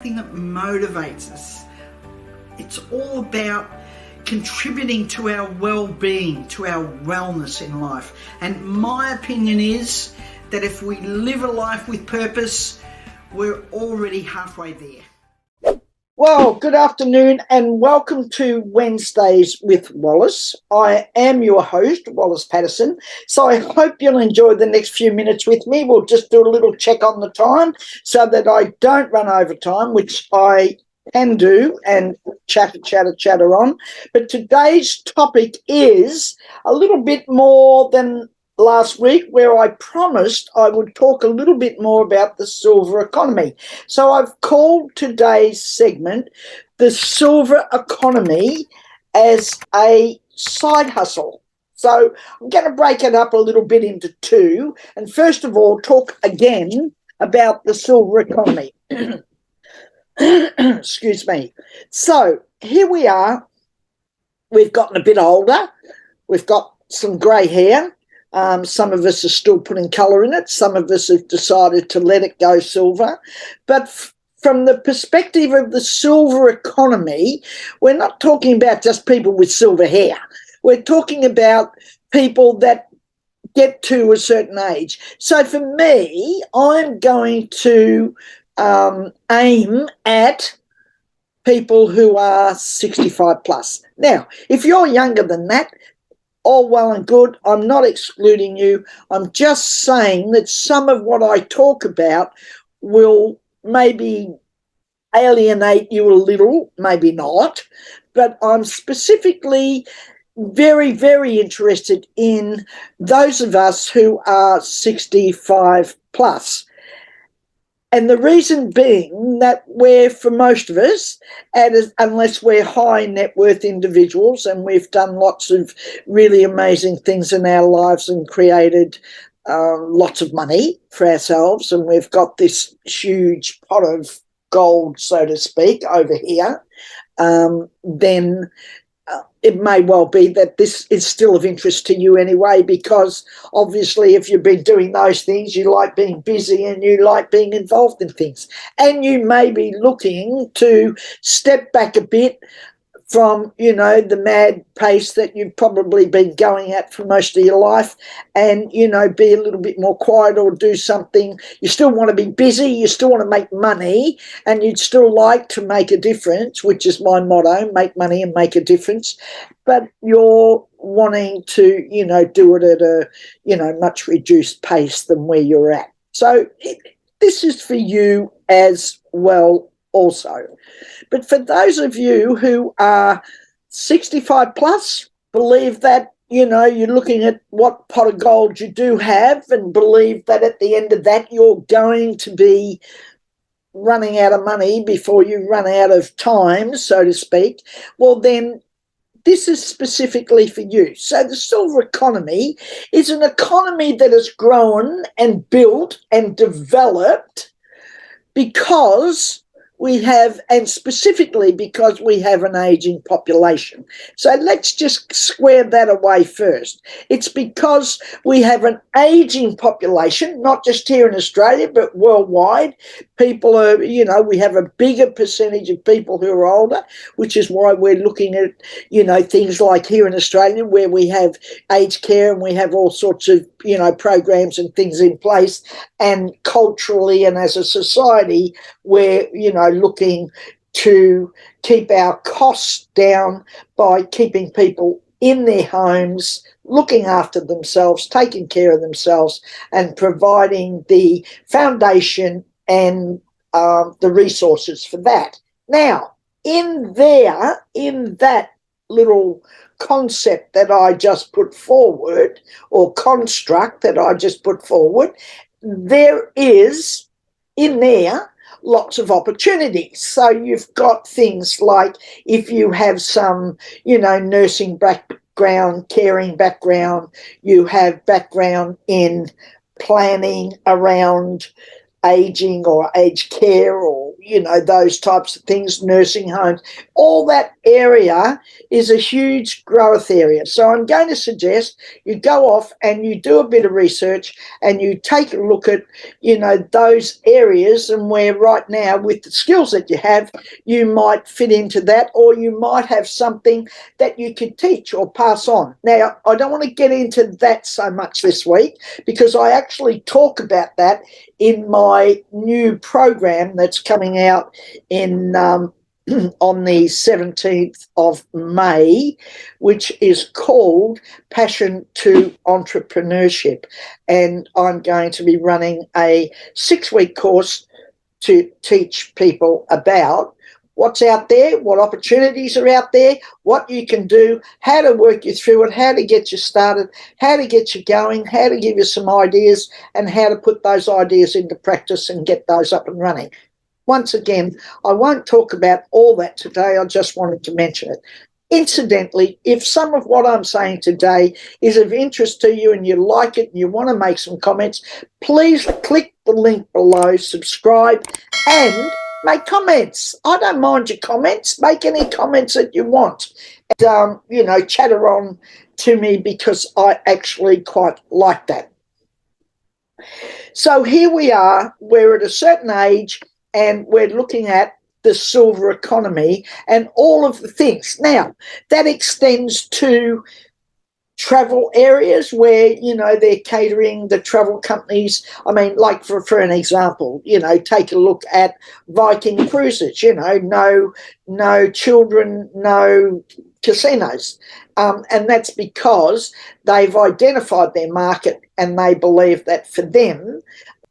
Thing that motivates us. It's all about contributing to our well-being, to our wellness in life. And my opinion is that if we live a life with purpose, we're already halfway there. Well, good afternoon and welcome to Wednesdays with Wallis. I am your host, Wallis Patterson. So I hope you'll enjoy the next few minutes with me. We'll just do a little check on the time so that I don't run over time, which I can do and chatter on. But today's topic is a little bit more than last week, where I promised I would talk a little bit more about the silver economy. So I've called today's segment the silver economy as a side hustle. So I'm going to break it up a little bit into two. And first of all, talk again about the silver economy. Excuse me. So here we are. We've gotten a bit older. We've got some grey hair. Some of us are still putting colour in it. Some of us have decided to let it go silver. But from the perspective of the silver economy, we're not talking about just people with silver hair. We're talking about people that get to a certain age. So for me, I'm going to aim at people who are 65 plus. Now, if you're younger than that, all well and good. I'm not excluding you. I'm just saying that some of what I talk about will maybe alienate you a little, maybe not, but I'm specifically very, very interested in those of us who are 65 plus. And the reason being that for most of us, unless we're high net worth individuals and we've done lots of really amazing things in our lives and created lots of money for ourselves, and we've got this huge pot of gold, so to speak, over here, then it may well be that this is still of interest to you anyway, because obviously if you've been doing those things, you like being busy and you like being involved in things. And you may be looking to step back a bit from, the mad pace that you've probably been going at for most of your life and, be a little bit more quiet or do something. You still want to be busy, you still want to make money, and you'd still like to make a difference, which is my motto, make money and make a difference. But you're wanting to, do it at a, much reduced pace than where you're at. So this is for you as well also. But for those of you who are 65 plus, believe that, you're looking at what pot of gold you do have and believe that at the end of that, you're going to be running out of money before you run out of time, so to speak, well, then this is specifically for you. So the silver economy is an economy that has grown and built and developed because we have, and specifically because we have an aging population. So let's just square that away first. It's because we have an aging population, not just here in Australia, but worldwide. People are, we have a bigger percentage of people who are older, which is why we're looking at, things like here in Australia where we have aged care and we have all sorts of, programs and things in place. And culturally and as a society, we're, looking to keep our costs down by keeping people in their homes, looking after themselves, taking care of themselves, and providing the foundation and the resources for that. Now, in that little concept that I just put forward, or construct that I just put forward, there is in there lots of opportunities. So you've got things like if you have some, nursing background, caring background, you have background in planning around aging or aged care, or, those types of things, nursing homes, all that area is a huge growth area. So I'm going to suggest you go off and you do a bit of research and you take a look at, those areas, and where right now with the skills that you have, you might fit into that, or you might have something that you could teach or pass on. Now, I don't want to get into that so much this week because I actually talk about that in my new program that's coming out in on the 17th of May, which is called Passion to Entrepreneurship. And I'm going to be running a 6-week course to teach people about what's out there, what opportunities are out there, what you can do, how to work you through it, how to get you started, how to get you going, how to give you some ideas, and how to put those ideas into practice and get those up and running. Once again, I won't talk about all that today. I just wanted to mention it. Incidentally, if some of what I'm saying today is of interest to you and you like it and you want to make some comments, please click the link below, subscribe, and make comments. I don't mind your comments. Make any comments that you want. And, chatter on to me because I actually quite like that. So here we are. We're at a certain age and we're looking at the silver economy and all of the things. Now, that extends to travel areas where, they're catering, the travel companies. I mean, like for an example, take a look at Viking Cruisers, no children, no casinos. And that's because they've identified their market and they believe that for them,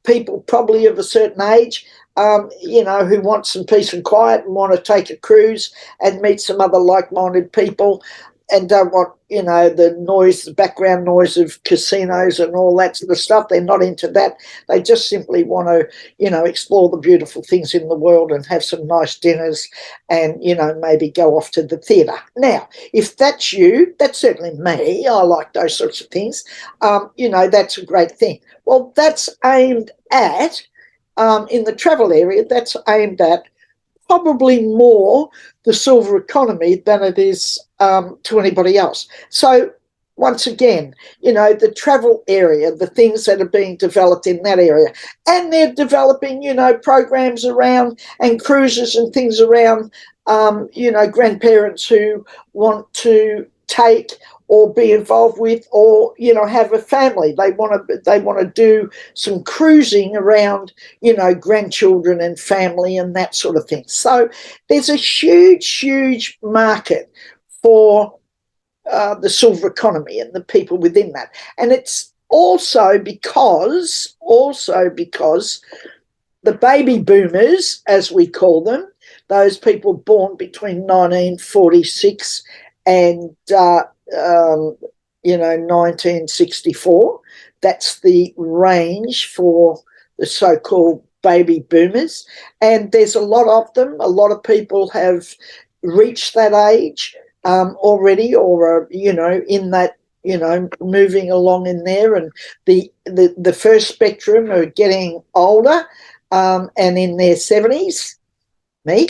people probably of a certain age, who want some peace and quiet and want to take a cruise and meet some other like-minded people and don't want, the noise, the background noise of casinos and all that sort of stuff. They're not into that. They just simply want to, explore the beautiful things in the world and have some nice dinners and, maybe go off to the theatre. Now, if that's you, that's certainly me. I like those sorts of things. That's a great thing. Well, that's aimed at, in the travel area, that's aimed at probably more the silver economy than it is to anybody else. So once again, the travel area, the things that are being developed in that area, and they're developing, programs around and cruises and things around, grandparents who want to take or be involved with, or have a family. They want to do some cruising around, grandchildren and family and that sort of thing. So there's a huge market for the silver economy and the people within that, and it's also because the baby boomers, as we call them, those people born between 1946 and 1964. That's the range for the so-called baby boomers. And there's a lot of them. A lot of people have reached that age already, or are, in that, moving along in there. And the first spectrum are getting older and in their 70s. Me,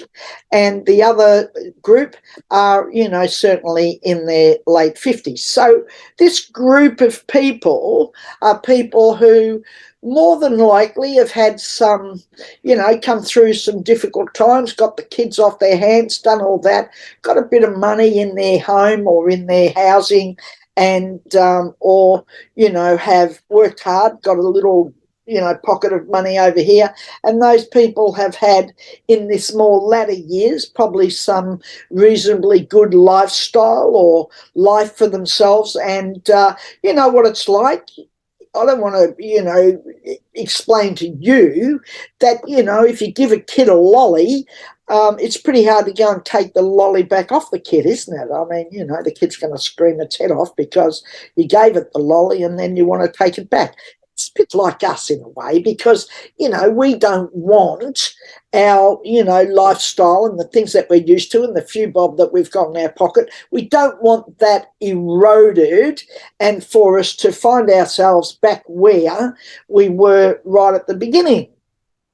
and the other group are, certainly in their late 50s. So this group of people are people who more than likely have had some, come through some difficult times, got the kids off their hands, done all that, got a bit of money in their home or in their housing, and or, have worked hard, got a little pocket of money over here. And those people have had, in this more latter years, probably some reasonably good lifestyle or life for themselves. And you know what it's like. I don't want to, explain to you that, if you give a kid a lolly, it's pretty hard to go and take the lolly back off the kid, isn't it? I mean, the kid's going to scream its head off because you gave it the lolly and then you want to take it back. It's a bit like us in a way because, we don't want our, lifestyle and the things that we're used to and the few bob that we've got in our pocket. We don't want that eroded and for us to find ourselves back where we were right at the beginning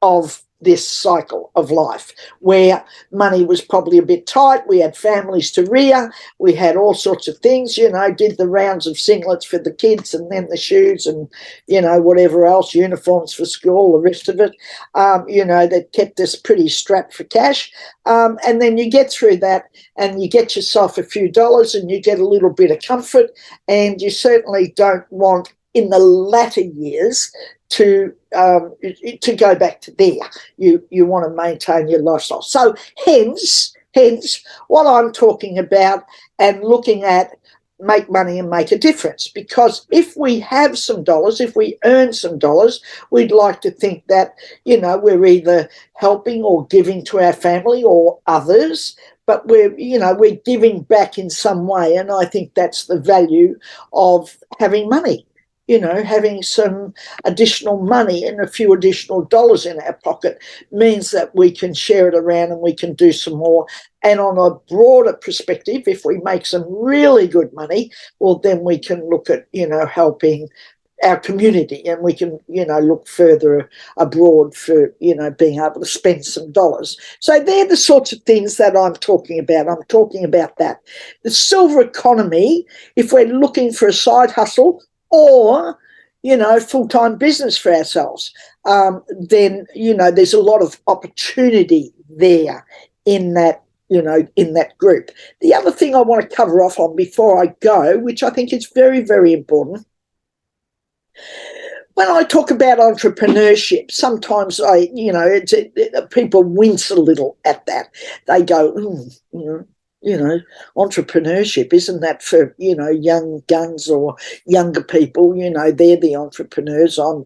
of this cycle of life where money was probably a bit tight. We had families to rear. We had all sorts of things, did the rounds of singlets for the kids and then the shoes and, whatever else, uniforms for school, the rest of it, that kept us pretty strapped for cash. And then you get through that and you get yourself a few dollars and you get a little bit of comfort, and you certainly don't want in the latter years to go back to there. You want to maintain your lifestyle. So hence what I'm talking about and looking at, make money and make a difference. Because if we have some dollars, if we earn some dollars, we'd like to think that, we're either helping or giving to our family or others, but we're giving back in some way. And I think that's the value of having money. Having some additional money and a few additional dollars in our pocket means that we can share it around and we can do some more. And on a broader perspective, if we make some really good money, well, then we can look at, helping our community, and we can, look further abroad for, being able to spend some dollars. So they're the sorts of things that I'm talking about. I'm talking about that. The silver economy, if we're looking for a side hustle, or, full-time business for ourselves, then, there's a lot of opportunity there in that, in that group. The other thing I want to cover off on before I go, which I think is very, very important, when I talk about entrepreneurship, sometimes people wince a little at that. They go, entrepreneurship, isn't that for, young guns or younger people? They're the entrepreneurs. I'm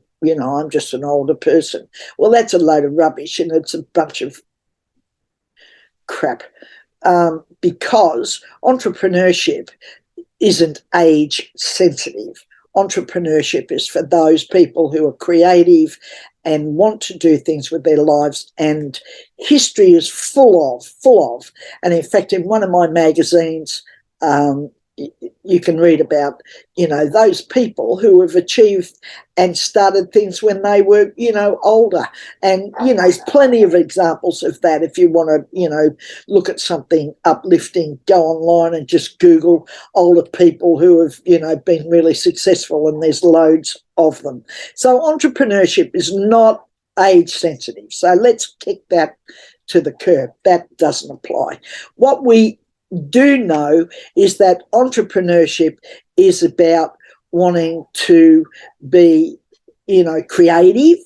just an older person. Well, that's a load of rubbish, and it's a bunch of crap, because entrepreneurship isn't age sensitive. Entrepreneurship is for those people who are creative and want to do things with their lives, and history is full of. And in fact, in one of my magazines, you can read about, those people who have achieved and started things when they were, older. And, there's plenty of examples of that. If you want to, look at something uplifting, go online and just Google older people who have, been really successful, and there's loads of them. So entrepreneurship is not age sensitive. So let's kick that to the curb. That doesn't apply. What we do know is that entrepreneurship is about wanting to be, creative,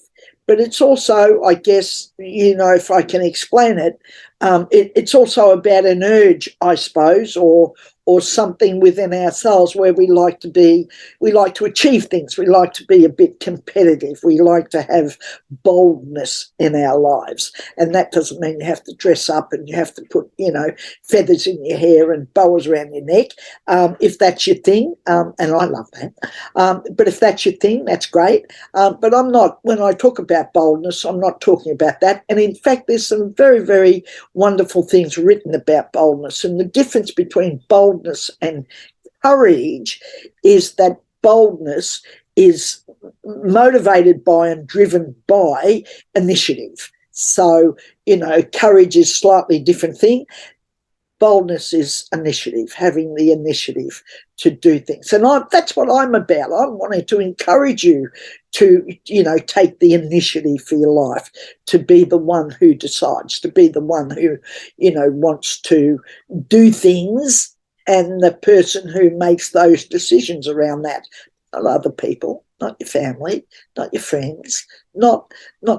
but it's also, I guess, if I can explain it, it's also about an urge, I suppose, or something within ourselves where we like to achieve things. We like to be a bit competitive. We like to have boldness in our lives. And that doesn't mean you have to dress up and you have to put, feathers in your hair and boas around your neck. If that's your thing, and I love that. But if that's your thing, that's great. But when I talk about boldness, I'm not talking about that. And in fact, there's some very, very wonderful things written about boldness. And the difference between boldness and courage is that boldness is motivated by and driven by initiative. So, courage is a slightly different thing. Boldness is initiative, having the initiative to do things. And that's what I'm about. I'm wanting to encourage you to, take the initiative for your life, to be the one who decides, to be the one who, wants to do things, and the person who makes those decisions around that. Not other people, not your family, not your friends, not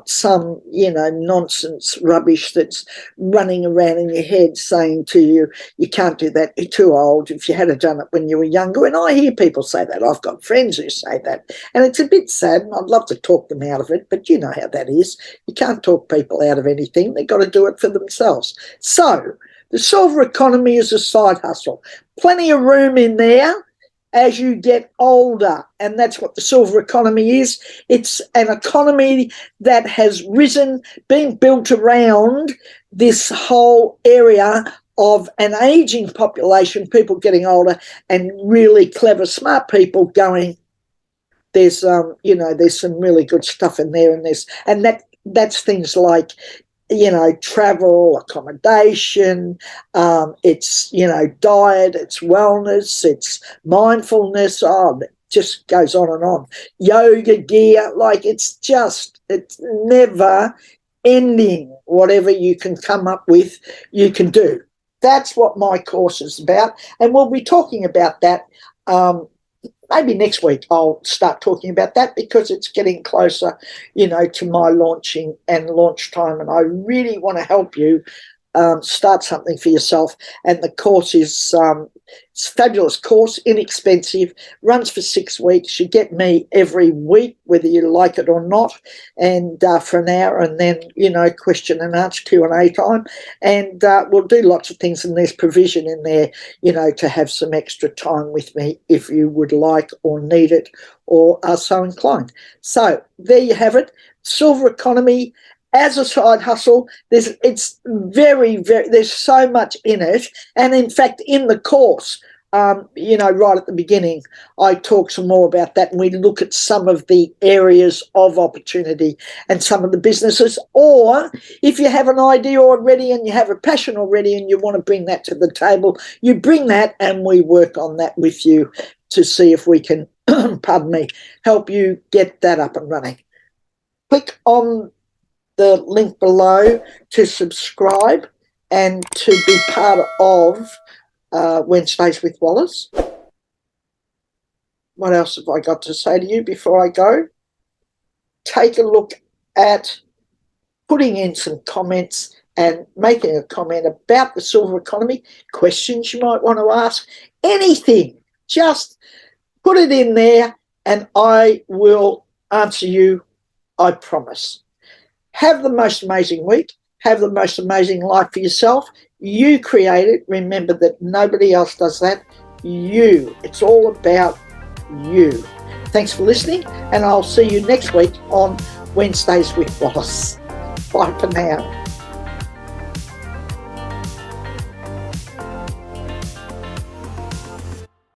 some, nonsense rubbish that's running around in your head saying to you, you can't do that, you're too old, if you had done it when you were younger. And I hear people say that. I've got friends who say that. And it's a bit sad, and I'd love to talk them out of it, but you know how that is. You can't talk people out of anything. They've got to do it for themselves. So the silver economy is a side hustle. Plenty of room in there as you get older, and that's what the silver economy is. It's an economy that has risen, being built around this whole area of an aging population, people getting older, and really clever, smart people going, there's some really good stuff in there, and that that's things like, travel, accommodation, it's, diet, it's wellness, it's mindfulness. Oh, it just goes on and on. Yoga gear, like it's never ending. Whatever you can come up with, you can do. That's what my course is about. And we'll be talking about that. Maybe next week I'll start talking about that, because it's getting closer, to my launching and launch time. And I really want to help you start something for yourself. And the course is it's a fabulous course, inexpensive, runs for 6 weeks. You get me every week, whether you like it or not, and for an hour, and then, question and answer, Q&A time. And we'll do lots of things, and there's provision in there, to have some extra time with me if you would like or need it or are so inclined. So there you have it. Silver economy as a side hustle. It's very, very, there's so much in it. And in fact, in the course, right at the beginning, I talk some more about that, and we look at some of the areas of opportunity and some of the businesses. Or if you have an idea already and you have a passion already and you want to bring that to the table, you bring that and we work on that with you to see if we can, pardon me, help you get that up and running. Click on the link below to subscribe and to be part of Wednesdays with Wallis. What else have I got to say to you before I go? Take a look at putting in some comments and making a comment about the silver economy, questions you might want to ask, anything. Just put it in there and I will answer you, I promise. Have the most amazing week. Have the most amazing life for yourself. You create it. Remember that nobody else does that. You. It's all about you. Thanks for listening, and I'll see you next week on Wednesdays with Wallis. Bye for now.